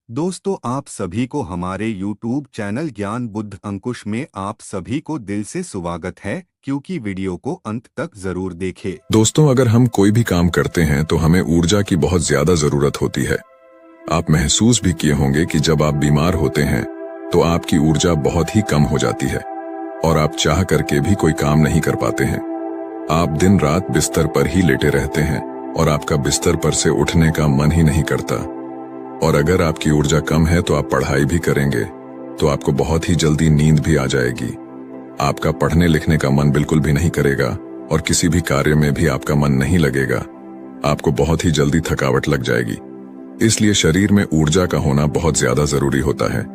दोस्तों, आप सभी को हमारे YouTube चैनल ज्ञान बुद्ध अंकुश में आप सभी को दिल से स्वागत है। क्योंकि वीडियो को अंत तक जरूर देखें। दोस्तों, अगर हम कोई भी काम करते हैं तो हमें ऊर्जा की बहुत ज्यादा जरूरत होती है। आप महसूस भी किए होंगे कि जब आप बीमार होते हैं तो आपकी ऊर्जा बहुत ही कम हो जाती है और आप चाह करके भी कोई काम नहीं कर पाते हैं। आप दिन रात बिस्तर पर ही लेटे रहते हैं और आपका बिस्तर पर से उठने का मन ही नहीं करता। और अगर आपकी ऊर्जा कम है तो आप पढ़ाई भी करेंगे तो आपको बहुत ही जल्दी नींद भी आ जाएगी। आपका पढ़ने लिखने का मन बिल्कुल भी नहीं करेगा और किसी भी कार्य में भी आपका मन नहीं लगेगा। आपको बहुत ही जल्दी थकावट लग जाएगी। इसलिए शरीर में ऊर्जा का होना बहुत ज्यादा जरूरी होता है।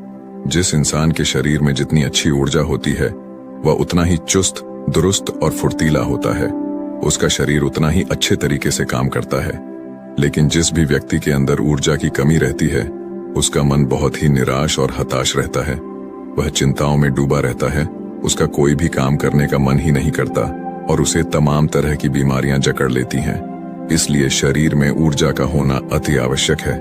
जिस इंसान के शरीर में जितनी अच्छी ऊर्जा होती है वह उतना ही चुस्त, दुरुस्त और फुर्तीला होता है। उसका शरीर उतना ही अच्छे तरीके से काम करता है। लेकिन जिस भी व्यक्ति के अंदर ऊर्जा की कमी रहती है उसका मन बहुत ही निराश और हताश रहता है। वह चिंताओं में डूबा रहता है। उसका कोई भी काम करने का मन ही नहीं करता और उसे तमाम तरह की बीमारियां जकड़ लेती हैं। इसलिए शरीर में ऊर्जा का होना अति आवश्यक है।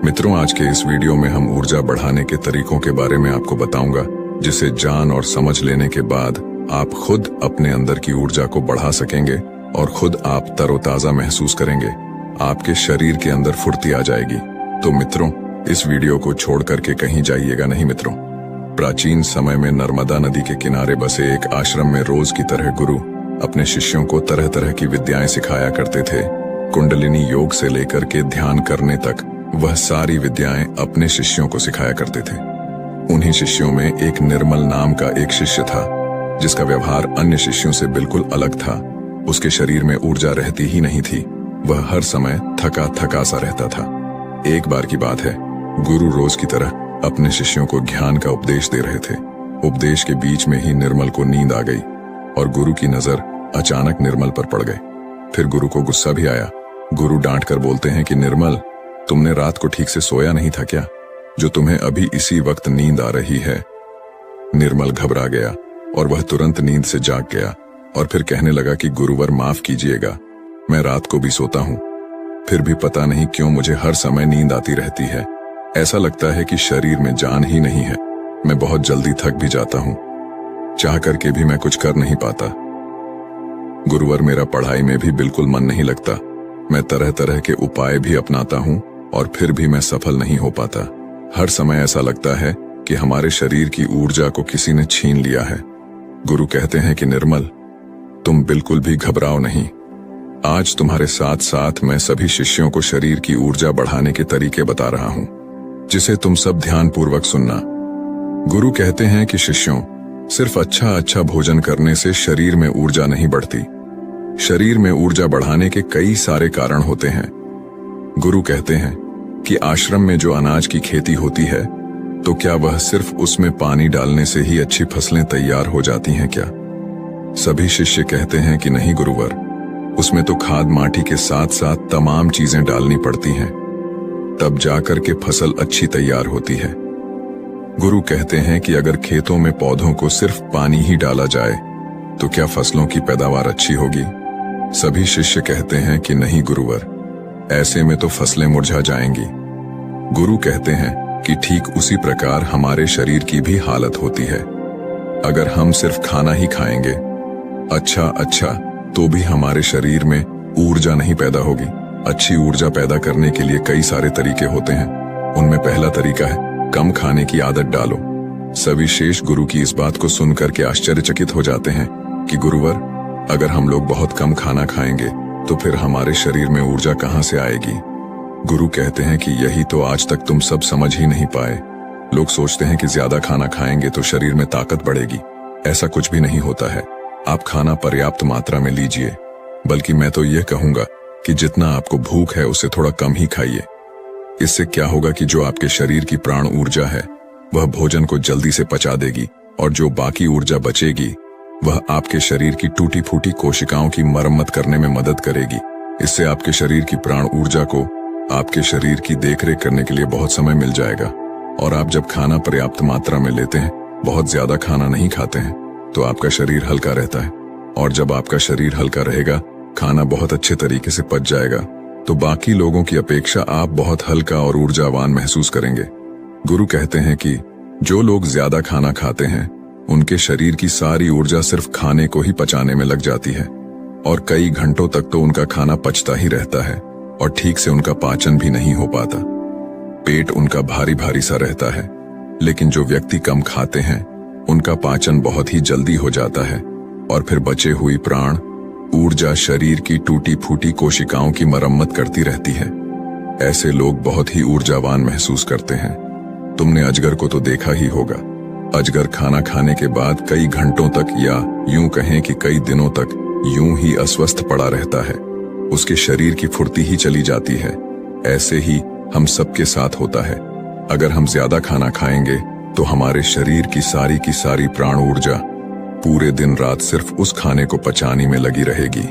मित्रों, आज के इस वीडियो में हम ऊर्जा बढ़ाने के तरीकों के बारे में आपको बताऊंगा, जिसे जान और समझ लेने के बाद आप खुद अपने अंदर की ऊर्जा को बढ़ा सकेंगे और खुद आप तरोताजा महसूस करेंगे। आपके शरीर के अंदर फुर्ती आ जाएगी। तो मित्रों, इस वीडियो को छोड़ करके कहीं जाइएगा नहीं। मित्रों, प्राचीन समय में नर्मदा नदी के किनारे बसे एक आश्रम में रोज की तरह गुरु अपने शिष्यों को तरह तरह की विद्याएं सिखाया करते थे। कुंडलिनी योग से लेकर के ध्यान करने तक वह सारी विद्याएं अपने शिष्यों को सिखाया करते थे। उन्हीं शिष्यों में एक निर्मल नाम का एक शिष्य था जिसका व्यवहार अन्य शिष्यों से बिल्कुल अलग था। उसके शरीर में ऊर्जा रहती ही नहीं थी। वह हर समय थका थका सा रहता था। एक बार की बात है, गुरु रोज की तरह अपने शिष्यों को ज्ञान का उपदेश दे रहे थे। उपदेश के बीच में ही निर्मल को नींद आ गई और गुरु की नजर अचानक निर्मल पर पड़ गई। फिर गुरु को गुस्सा भी आया। गुरु डांट कर बोलते हैं कि निर्मल, तुमने रात को ठीक से सोया नहीं था क्या, जो तुम्हें अभी इसी वक्त नींद आ रही है। निर्मल घबरा गया और वह तुरंत नींद से जाग गया और फिर कहने लगा कि गुरुवर, माफ कीजिएगा, मैं रात को भी सोता हूँ, फिर भी पता नहीं क्यों मुझे हर समय नींद आती रहती है। ऐसा लगता है कि शरीर में जान ही नहीं है। मैं बहुत जल्दी थक भी जाता हूँ, चाह करके भी मैं कुछ कर नहीं पाता। गुरुवर, मेरा पढ़ाई में भी बिल्कुल मन नहीं लगता। मैं तरह तरह के उपाय भी अपनाता हूँ और फिर भी मैं सफल नहीं हो पाता। हर समय ऐसा लगता है कि हमारे शरीर की ऊर्जा को किसी ने छीन लिया है। गुरु कहते हैं कि निर्मल, तुम बिल्कुल भी घबराओ नहीं। आज तुम्हारे साथ साथ मैं सभी शिष्यों को शरीर की ऊर्जा बढ़ाने के तरीके बता रहा हूं, जिसे तुम सब ध्यानपूर्वक सुनना। गुरु कहते हैं कि शिष्यों, सिर्फ अच्छा भोजन करने से शरीर में ऊर्जा नहीं बढ़ती। शरीर में ऊर्जा बढ़ाने के कई सारे कारण होते हैं। गुरु कहते हैं कि आश्रम में जो अनाज की खेती होती है तो क्या वह सिर्फ उसमें पानी डालने से ही अच्छी फसलें तैयार हो जाती हैं क्या? सभी शिष्य कहते हैं कि नहीं गुरुवर, उसमें तो खाद माटी के साथ साथ तमाम चीजें डालनी पड़ती हैं, तब जाकर के फसल अच्छी तैयार होती है। गुरु कहते हैं कि अगर खेतों में पौधों को सिर्फ पानी ही डाला जाए तो क्या फसलों की पैदावार अच्छी होगी? सभी शिष्य कहते हैं कि नहीं गुरुवर, ऐसे में तो फसलें मुरझा जाएंगी। गुरु कहते हैं कि ठीक उसी प्रकार हमारे शरीर की भी हालत होती है। अगर हम सिर्फ खाना ही खाएंगे अच्छा तो भी हमारे शरीर में ऊर्जा नहीं पैदा होगी। अच्छी ऊर्जा पैदा करने के लिए कई सारे तरीके होते हैं। उनमें पहला तरीका है कम खाने की आदत डालो। सभी शेष गुरु की इस बात को सुनकर के आश्चर्यचकित हो जाते हैं कि गुरुवर, अगर हम लोग बहुत कम खाना खाएंगे तो फिर हमारे शरीर में ऊर्जा कहां से आएगी? गुरु कहते हैं कि यही तो आज तक तुम सब समझ ही नहीं पाए। लोग सोचते हैं कि ज्यादा खाना खाएंगे तो शरीर में ताकत बढ़ेगी। ऐसा कुछ भी नहीं होता है। आप खाना पर्याप्त मात्रा में लीजिए, बल्कि मैं तो यह कहूंगा कि जितना आपको भूख है उससे थोड़ा कम ही खाइए। इससे क्या होगा कि जो आपके शरीर की प्राण ऊर्जा है वह भोजन को जल्दी से पचा देगी और जो बाकी ऊर्जा बचेगी वह आपके शरीर की टूटी फूटी कोशिकाओं की मरम्मत करने में मदद करेगी। इससे आपके शरीर की प्राण ऊर्जा को आपके शरीर की देखरेख करने के लिए बहुत समय मिल जाएगा। और आप जब खाना पर्याप्त मात्रा में लेते हैं, बहुत ज्यादा खाना नहीं खाते हैं, तो आपका शरीर हल्का रहता है। और जब आपका शरीर हल्का रहेगा, खाना बहुत अच्छे तरीके से पच जाएगा तो बाकी लोगों की अपेक्षा आप बहुत हल्का और ऊर्जावान महसूस करेंगे। गुरु कहते हैं कि जो लोग ज्यादा खाना खाते हैं उनके शरीर की सारी ऊर्जा सिर्फ खाने को ही पचाने में लग जाती है और कई घंटों तक तो उनका खाना पचता ही रहता है और ठीक से उनका पाचन भी नहीं हो पाता। पेट उनका भारी भारी सा रहता है। लेकिन जो व्यक्ति कम खाते हैं उनका पाचन बहुत ही जल्दी हो जाता है और फिर बचे हुई प्राण ऊर्जा शरीर की टूटी फूटी कोशिकाओं की मरम्मत करती रहती है। ऐसे लोग बहुत ही ऊर्जावान महसूस करते हैं। तुमने अजगर को तो देखा ही होगा। अजगर खाना खाने के बाद कई घंटों तक या यूं कहें कि कई दिनों तक यूं ही अस्वस्थ पड़ा रहता है। उसके शरीर की फुर्ती ही चली जाती है। ऐसे ही हम सबके साथ होता है। अगर हम ज्यादा खाना खाएंगे तो हमारे शरीर की सारी प्राण ऊर्जा पूरे दिन रात सिर्फ उस खाने को पचाने में लगी रहेगी।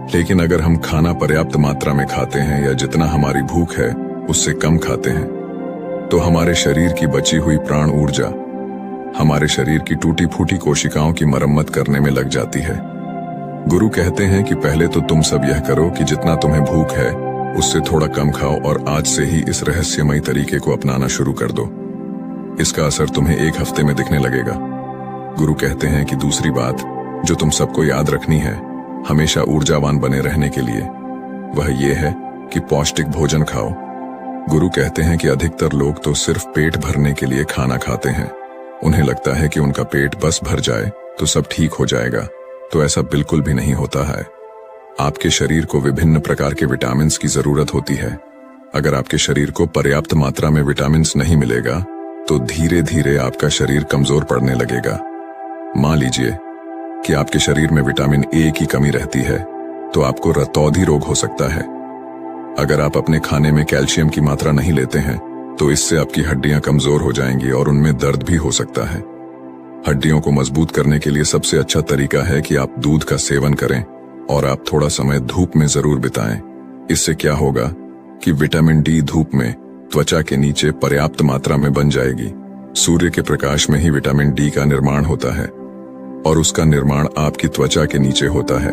लेकिन अगर हम खाना पर्याप्त मात्रा में खाते हैं या जितना हमारी भूख है उससे कम खाते हैं तो हमारे शरीर की बची हुई प्राण ऊर्जा हमारे शरीर की टूटी फूटी कोशिकाओं की मरम्मत करने में लग जाती है। गुरु कहते हैं कि पहले तो तुम सब यह करो कि जितना तुम्हें भूख है उससे थोड़ा कम खाओ और आज से ही इस रहस्यमयी तरीके को अपनाना शुरू कर दो। इसका असर तुम्हें 1 हफ्ते में दिखने लगेगा। गुरु कहते हैं कि दूसरी बात जो तुम सबको याद रखनी है हमेशा ऊर्जावान बने रहने के लिए, वह ये है कि पौष्टिक भोजन खाओ। गुरु कहते हैं कि अधिकतर लोग तो सिर्फ पेट भरने के लिए खाना खाते हैं। उन्हें लगता है कि उनका पेट बस भर जाए तो सब ठीक हो जाएगा, तो ऐसा बिल्कुल भी नहीं होता है। आपके शरीर को विभिन्न प्रकार के विटामिन्स की जरूरत होती है। अगर आपके शरीर को पर्याप्त मात्रा में विटामिन्स नहीं मिलेगा तो धीरे धीरे आपका शरीर कमजोर पड़ने लगेगा। मान लीजिए कि आपके शरीर में विटामिन ए की कमी रहती है तो आपको रतौंधी रोग हो सकता है। अगर आप अपने खाने में कैल्शियम की मात्रा नहीं लेते हैं तो इससे आपकी हड्डियां कमजोर हो जाएंगी और उनमें दर्द भी हो सकता है। हड्डियों को मजबूत करने के लिए सबसे अच्छा तरीका है कि आप दूध का सेवन करें और आप थोड़ा समय धूप में जरूर बिताएं। इससे क्या होगा कि विटामिन डी धूप में त्वचा के नीचे पर्याप्त मात्रा में बन जाएगी। सूर्य के प्रकाश में ही विटामिन डी का निर्माण होता है और उसका निर्माण आपकी त्वचा के नीचे होता है,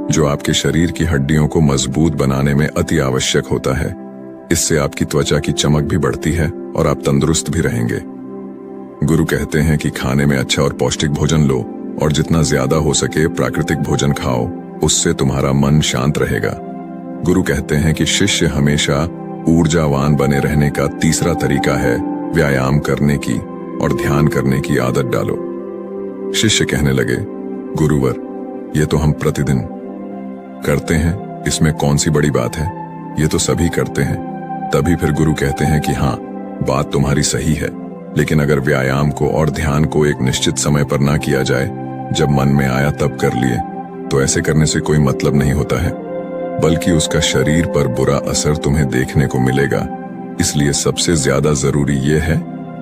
जो आपके शरीर की हड्डियों को मजबूत बनाने में अति आवश्यक होता है। इससे आपकी त्वचा की चमक भी बढ़ती है और आप तंदुरुस्त भी रहेंगे। गुरु कहते हैं कि खाने में अच्छा और पौष्टिक भोजन लो और जितना ज्यादा हो सके प्राकृतिक भोजन खाओ, उससे तुम्हारा मन शांत रहेगा। गुरु कहते हैं कि शिष्य हमेशा ऊर्जावान बने रहने का तीसरा तरीका है व्यायाम करने की और ध्यान करने की आदत डालो। शिष्य कहने लगे, गुरुवर, ये तो हम प्रतिदिन करते हैं, इसमें कौन सी बड़ी बात है, ये तो सभी करते हैं। तभी फिर गुरु कहते हैं कि हाँ, बात तुम्हारी सही है, लेकिन अगर व्यायाम को और ध्यान को एक निश्चित समय पर ना किया जाए, जब मन में आया तब कर लिए, तो ऐसे करने से कोई मतलब नहीं होता है, बल्कि उसका शरीर पर बुरा असर तुम्हें देखने को मिलेगा। इसलिए सबसे ज्यादा जरूरी यह है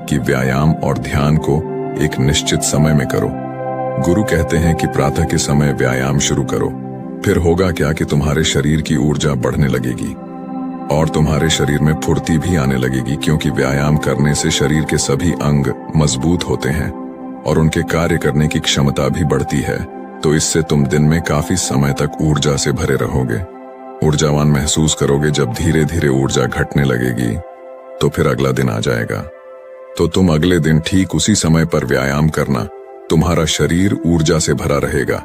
कि व्यायाम और ध्यान को एक निश्चित समय में करो। गुरु कहते हैं कि प्रातः के समय व्यायाम शुरू करो, फिर होगा क्या कि तुम्हारे शरीर की ऊर्जा बढ़ने लगेगी और तुम्हारे शरीर में फुर्ती भी आने लगेगी, क्योंकि व्यायाम करने से शरीर के सभी अंग मजबूत होते हैं और उनके कार्य करने की क्षमता भी बढ़ती है। तो इससे तुम दिन में काफी समय तक ऊर्जा से भरे रहोगे। ऊर्जावान महसूस करोगे। जब धीरे धीरे ऊर्जा घटने लगेगी तो फिर अगला दिन आ जाएगा, तो तुम अगले दिन ठीक उसी समय पर व्यायाम करना, तुम्हारा शरीर ऊर्जा से भरा रहेगा।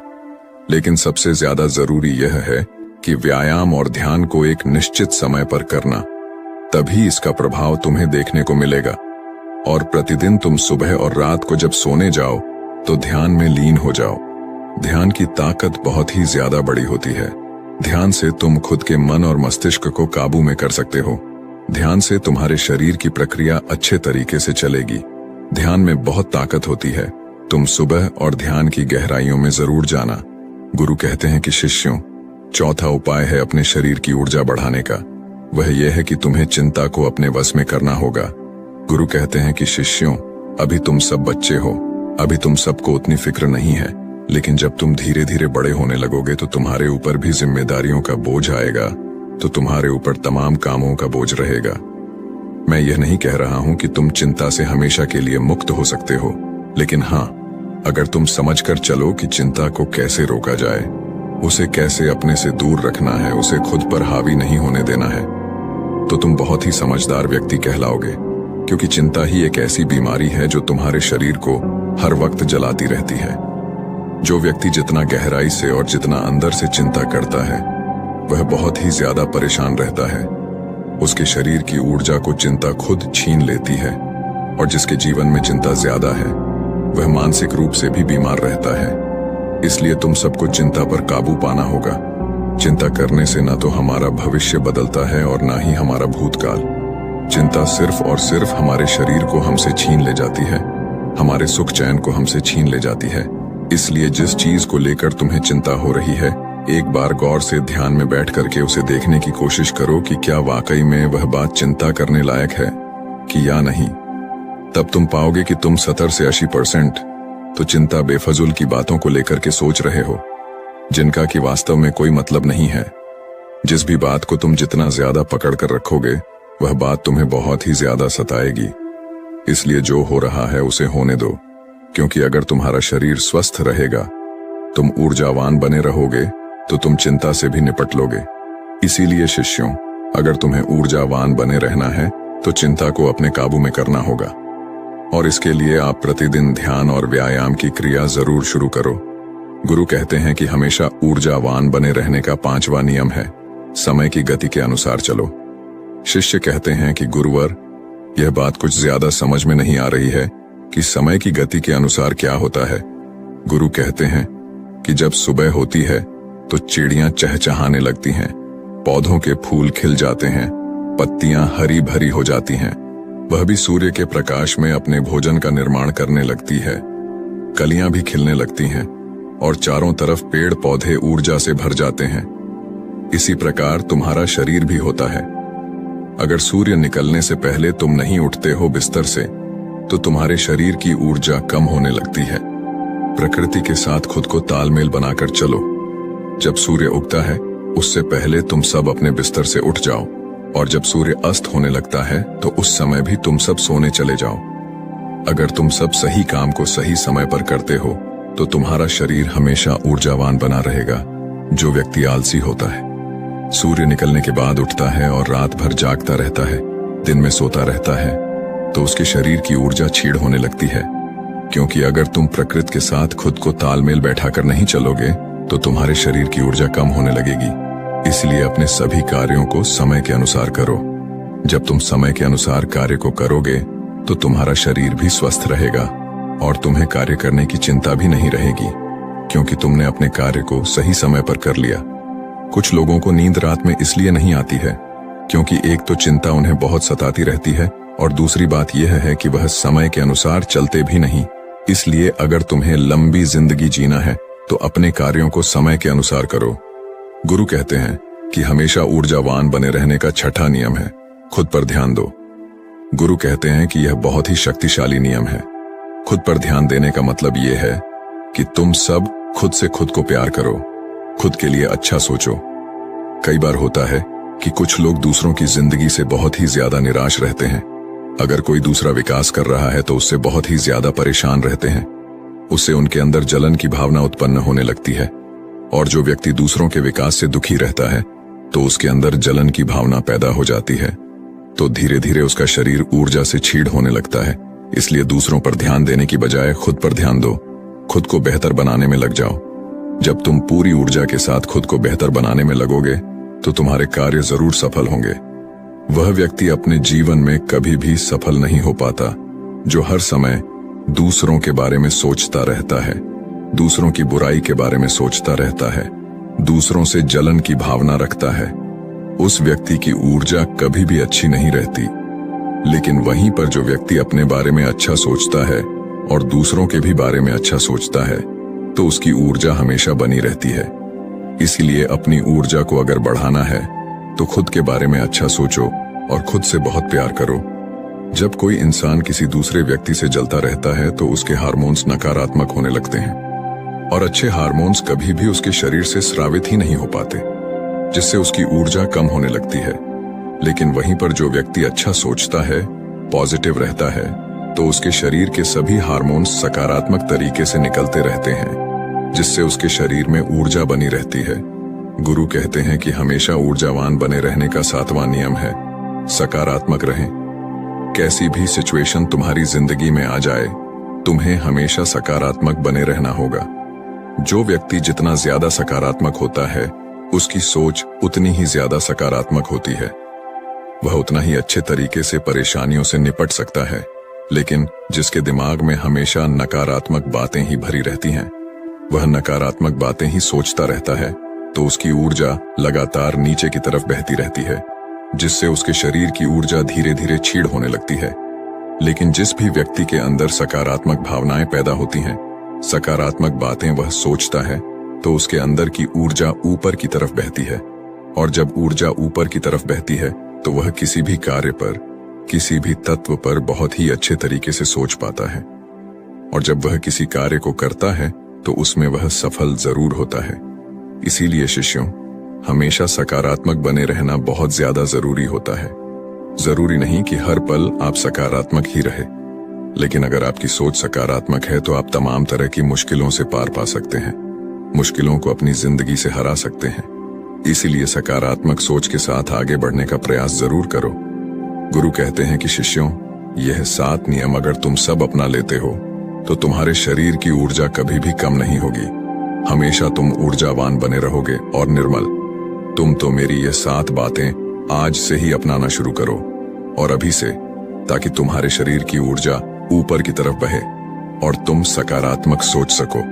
लेकिन सबसे ज्यादा जरूरी यह है कि व्यायाम और ध्यान को एक निश्चित समय पर करना, तभी इसका प्रभाव तुम्हें देखने को मिलेगा। और प्रतिदिन तुम सुबह और रात को जब सोने जाओ तो ध्यान में लीन हो जाओ। ध्यान की ताकत बहुत ही ज्यादा बड़ी होती है। ध्यान से तुम खुद के मन और मस्तिष्क को काबू में कर सकते हो। ध्यान से तुम्हारे शरीर की प्रक्रिया अच्छे तरीके से चलेगी। ध्यान में बहुत ताकत होती है। तुम सुबह और ध्यान की गहराइयों में जरूर जाना। गुरु कहते हैं कि शिष्यों, चौथा उपाय है अपने शरीर की ऊर्जा बढ़ाने का। वह यह है कि तुम्हें चिंता को अपने वश में करना होगा। गुरु कहते हैं कि शिष्यों, अभी तुम सब बच्चे हो, अभी तुम सबको उतनी फिक्र नहीं है, लेकिन जब तुम धीरे धीरे बड़े होने लगोगे तो तुम्हारे ऊपर भी जिम्मेदारियों का बोझ आएगा, तो तुम्हारे ऊपर तमाम कामों का बोझ रहेगा। मैं यह नहीं कह रहा हूं कि तुम चिंता से हमेशा के लिए मुक्त हो सकते हो, लेकिन हाँ, अगर तुम समझकर चलो कि चिंता को कैसे रोका जाए, उसे कैसे अपने से दूर रखना है, उसे खुद पर हावी नहीं होने देना है, तो तुम बहुत ही समझदार व्यक्ति कहलाओगे। क्योंकि चिंता ही एक ऐसी बीमारी है जो तुम्हारे शरीर को हर वक्त जलाती रहती है। जो व्यक्ति जितना गहराई से और जितना अंदर से चिंता करता है, वह बहुत ही ज्यादा परेशान रहता है। उसके शरीर की ऊर्जा को चिंता खुद छीन लेती है, और जिसके जीवन में चिंता ज्यादा है, वह मानसिक रूप से भी बीमार रहता है। इसलिए तुम सबको चिंता पर काबू पाना होगा। चिंता करने से ना तो हमारा भविष्य बदलता है और ना ही हमारा भूतकाल। चिंता सिर्फ और सिर्फ हमारे शरीर को हमसे छीन ले जाती है, हमारे सुख चैन को हमसे छीन ले जाती है। इसलिए जिस चीज को लेकर तुम्हें चिंता हो रही है, एक बार गौर से ध्यान में बैठ करके उसे देखने की कोशिश करो कि क्या वाकई में वह बात चिंता करने लायक है कि या नहीं। तब तुम पाओगे कि तुम 70 से 80% तो चिंता बेफजूल की बातों को लेकर के सोच रहे हो, जिनका कि वास्तव में कोई मतलब नहीं है। जिस भी बात को तुम जितना ज्यादा पकड़ कर रखोगे, वह बात तुम्हें बहुत ही ज्यादा सताएगी। इसलिए जो हो रहा है उसे होने दो, क्योंकि अगर तुम्हारा शरीर स्वस्थ रहेगा, तुम ऊर्जावान बने रहोगे, तो तुम चिंता से भी निपट लोगे। इसीलिए शिष्यों, अगर तुम्हें ऊर्जावान बने रहना है तो चिंता को अपने काबू में करना होगा। और इसके लिए आप प्रतिदिन ध्यान और व्यायाम की क्रिया जरूर शुरू करो। गुरु कहते हैं कि हमेशा ऊर्जावान बने रहने का 5वां नियम है, समय की गति के अनुसार चलो। शिष्य कहते हैं कि गुरुवर, यह बात कुछ ज्यादा समझ में नहीं आ रही है कि समय की गति के अनुसार क्या होता है। गुरु कहते हैं कि जब सुबह होती है तो चिड़ियां चहचहाने लगती हैं, पौधों के फूल खिल जाते हैं, पत्तियां हरी भरी हो जाती हैं, वह भी सूर्य के प्रकाश में अपने भोजन का निर्माण करने लगती है, कलियां भी खिलने लगती हैं और चारों तरफ पेड़ पौधे ऊर्जा से भर जाते हैं। इसी प्रकार तुम्हारा शरीर भी होता है। अगर सूर्य निकलने से पहले तुम नहीं उठते हो बिस्तर से, तो तुम्हारे शरीर की ऊर्जा कम होने लगती है। प्रकृति के साथ खुद को तालमेल बनाकर चलो। जब सूर्य उगता है, उससे पहले तुम सब अपने बिस्तर से उठ जाओ, और जब सूर्य अस्त होने लगता है तो उस समय भी तुम सब सोने चले जाओ। अगर तुम सब सही काम को सही समय पर करते हो, तो तुम्हारा शरीर हमेशा ऊर्जावान बना रहेगा। जो व्यक्ति आलसी होता है, सूर्य निकलने के बाद उठता है और रात भर जागता रहता है, दिन में सोता रहता है, तो उसके शरीर की ऊर्जा छीड़ होने लगती है। क्योंकि अगर तुम प्रकृति के साथ खुद को तालमेल बैठाकर नहीं चलोगे, तो तुम्हारे शरीर की ऊर्जा कम होने लगेगी। इसलिए अपने सभी कार्यों को समय के अनुसार करो। जब तुम समय के अनुसार कार्य को करोगे, तो तुम्हारा शरीर भी स्वस्थ रहेगा और तुम्हें कार्य करने की चिंता भी नहीं रहेगी, क्योंकि तुमने अपने कार्य को सही समय पर कर लिया। कुछ लोगों को नींद रात में इसलिए नहीं आती है क्योंकि एक तो चिंता उन्हें बहुत सताती रहती है, और दूसरी बात यह है कि वह समय के अनुसार चलते भी नहीं। इसलिए अगर तुम्हें लंबी जिंदगी जीना है, तो अपने कार्यों को समय के अनुसार करो। गुरु कहते हैं कि हमेशा ऊर्जावान बने रहने का 6ठा नियम है, खुद पर ध्यान दो। गुरु कहते हैं कि यह बहुत ही शक्तिशाली नियम है। खुद पर ध्यान देने का मतलब यह है कि तुम सब खुद से खुद को प्यार करो, खुद के लिए अच्छा सोचो। कई बार होता है कि कुछ लोग दूसरों की जिंदगी से बहुत ही ज्यादा निराश रहते हैं। अगर कोई दूसरा विकास कर रहा है तो उससे बहुत ही ज्यादा परेशान रहते हैं। उससे उनके अंदर जलन की भावना उत्पन्न होने लगती है, और जो व्यक्ति दूसरों के विकास से दुखी रहता है, तो उसके अंदर जलन की भावना पैदा हो जाती है। तो धीरे धीरे उसका शरीर ऊर्जा से छीड़ होने लगता है। इसलिए दूसरों पर ध्यान देने की बजाय खुद पर ध्यान दो, खुद को बेहतर बनाने में लग जाओ। जब तुम पूरी ऊर्जा के साथ खुद को बेहतर बनाने में लगोगे, तो तुम्हारे कार्य जरूर सफल होंगे। वह व्यक्ति अपने जीवन में कभी भी सफल नहीं हो पाता जो हर समय दूसरों के बारे में सोचता रहता है, दूसरों की बुराई के बारे में सोचता रहता है, दूसरों से जलन की भावना रखता है। उस व्यक्ति की ऊर्जा कभी भी अच्छी नहीं रहती। लेकिन वहीं पर जो व्यक्ति अपने बारे में अच्छा सोचता है और दूसरों के भी बारे में अच्छा सोचता है, तो उसकी ऊर्जा हमेशा बनी रहती है। इसीलिए अपनी ऊर्जा को अगर बढ़ाना है, तो खुद के बारे में अच्छा सोचो और खुद से बहुत प्यार करो। जब कोई इंसान किसी दूसरे व्यक्ति से जलता रहता है, तो उसके हार्मोन्स नकारात्मक होने लगते हैं, और अच्छे हार्मोन्स कभी भी उसके शरीर से स्रावित ही नहीं हो पाते, जिससे उसकी ऊर्जा कम होने लगती है। लेकिन वहीं पर जो व्यक्ति अच्छा सोचता है, पॉजिटिव रहता है, तो उसके शरीर के सभी हार्मोन्स सकारात्मक तरीके से निकलते रहते हैं। जिससे उसके शरीर में ऊर्जा बनी रहती है। गुरु कहते हैं कि हमेशा ऊर्जावान बने रहने का 7वां नियम है, सकारात्मक रहें। कैसी भी सिचुएशन तुम्हारी जिंदगी में आ जाए, तुम्हें हमेशा सकारात्मक बने रहना होगा। जो व्यक्ति जितना ज्यादा सकारात्मक होता है, उसकी सोच उतनी ही ज्यादा सकारात्मक होती है। वह उतना ही अच्छे तरीके से परेशानियों से निपट सकता है। लेकिन जिसके दिमाग में हमेशा नकारात्मक बातें ही भरी रहती हैं, वह नकारात्मक बातें ही सोचता रहता है, तो उसकी ऊर्जा लगातार नीचे की तरफ बहती रहती है, जिससे उसके शरीर की ऊर्जा धीरे धीरे क्षीण होने लगती है। लेकिन जिस भी व्यक्ति के अंदर सकारात्मक भावनाएं पैदा होती हैं, सकारात्मक बातें वह सोचता है, तो उसके अंदर की ऊर्जा ऊपर की तरफ बहती है। और जब ऊर्जा ऊपर की तरफ बहती है, तो वह किसी भी कार्य पर, किसी भी तत्व पर बहुत ही अच्छे तरीके से सोच पाता है। और जब वह किसी कार्य को करता है, तो उसमें वह सफल जरूर होता है। इसीलिए शिष्यों, हमेशा सकारात्मक बने रहना बहुत ज्यादा जरूरी होता है। जरूरी नहीं कि हर पल आप सकारात्मक ही रहे, लेकिन अगर आपकी सोच सकारात्मक है तो आप तमाम तरह की मुश्किलों से पार पा सकते हैं, मुश्किलों को अपनी जिंदगी से हरा सकते हैं। इसीलिए सकारात्मक सोच के साथ आगे बढ़ने का प्रयास जरूर करो। गुरु कहते हैं कि शिष्यों, यह 7 नियम अगर तुम सब अपना लेते हो, तो तुम्हारे शरीर की ऊर्जा कभी भी कम नहीं होगी। हमेशा तुम ऊर्जावान बने रहोगे और निर्मल। तुम तो मेरी ये 7 बातें आज से ही अपनाना शुरू करो, और अभी से, ताकि तुम्हारे शरीर की ऊर्जा ऊपर की तरफ बहे और तुम सकारात्मक सोच सको।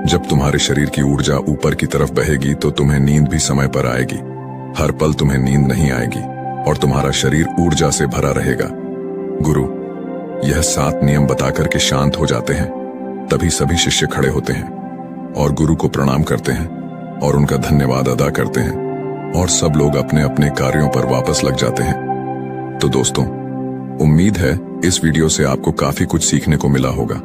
जब तुम्हारे शरीर की ऊर्जा ऊपर की तरफ बहेगी, तो तुम्हें नींद भी समय पर आएगी। हर पल तुम्हें नींद नहीं आएगी और तुम्हारा शरीर ऊर्जा से भरा रहेगा। गुरु यह 7 नियम बताकर के शांत हो जाते हैं। तभी सभी शिष्य खड़े होते हैं और गुरु को प्रणाम करते हैं और उनका धन्यवाद अदा करते हैं, और सब लोग अपने अपने कार्यों पर वापस लग जाते हैं। तो दोस्तों, उम्मीद है इस वीडियो से आपको काफी कुछ सीखने को मिला होगा।